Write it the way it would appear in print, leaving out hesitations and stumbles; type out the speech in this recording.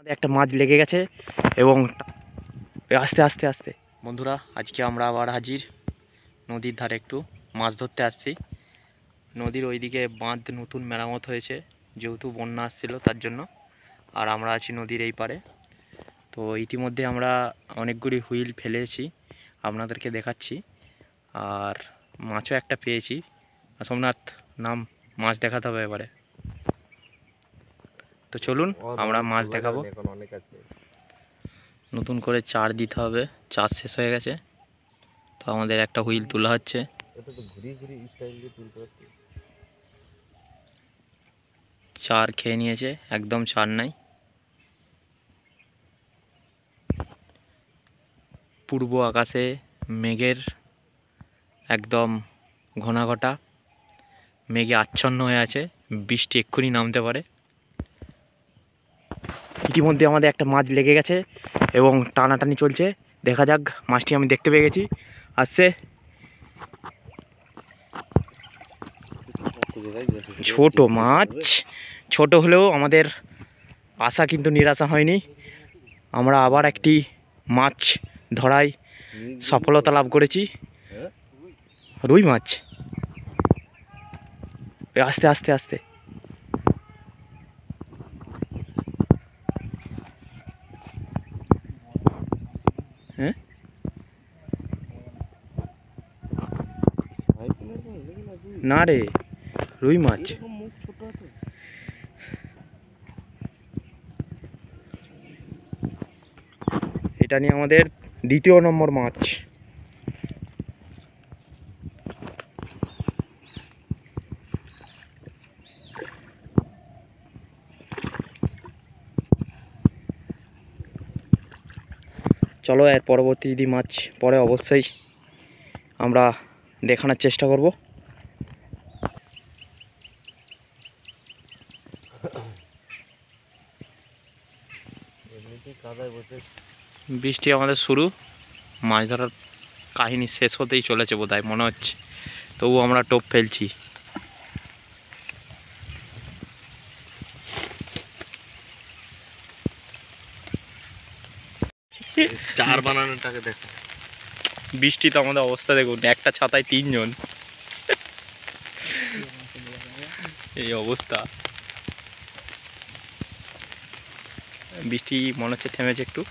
একটা মাছ লেগে গেছে এবং আস্তে আস্তে আস্তে বন্ধুরা আজকে আমরা আবার হাজির নদীর ধারে একটু মাছ ধরতে আসছি। নদীর ওইদিকে বাঁধ নতুন মেরামত হয়েছে যেহেতু বন্যা আসছিল তার জন্য, আর আমরা আছি নদীর এই পারে। তো ইতিমধ্যে আমরা অনেকগুলি হুইল ফেলেছি, আপনাদেরকে দেখাচ্ছি। আর মাছও একটা পেয়েছি। সোমনাথ নাম, মাছ দেখাতে হবে এবারে। তো চলুন আমরা মাছ দেখাবো। নতুন করে চার দিতে হবে, চার শেষ হয়ে গেছে, তো আমাদের একটা হুইল তোলা হচ্ছে। চার খেয়ে নিয়েছে, একদম চার নাই। পূর্ব আকাশে মেঘের একদম ঘনাঘটা, মেঘে আচ্ছন্ন হয়ে আছে, বৃষ্টি এক্ষুনি নামতে পারে। ইতিমধ্যে আমাদের একটা মাছ লেগে গেছে এবং টানাটানি চলছে। দেখা যাক, মাছটি আমি দেখতে পেয়ে গেছি, আসছে। ছোট মাছ, ছোট হলেও আমাদের আশা কিন্তু নিরাশা হয়নি। আমরা আবার একটি মাছ ধরায় সফলতা লাভ করেছি। রুই মাছ। আস্তে আস্তে আস্তে হ্যাঁ, না রে, রুই মাছ। এটা নিয়ে আমাদের দ্বিতীয় নম্বর মাছ। চলো, এর পরবর্তী যদি মাছ পরে অবশ্যই আমরা দেখানোর চেষ্টা করব। বৃষ্টি আমাদের শুরু, মাছ ধরার কাহিনী শেষ হতেই চলেছে বোধহয় মনে হচ্ছে, তবু আমরা টোপ ফেলছি। চার বানানোটাকে দেখো, বৃষ্টি তো আমাদের অবস্থা দেখুন, একটা ছাতায় তিনজন, এই অবস্থা। বৃষ্টি মনে হচ্ছে থেমেছে একটু।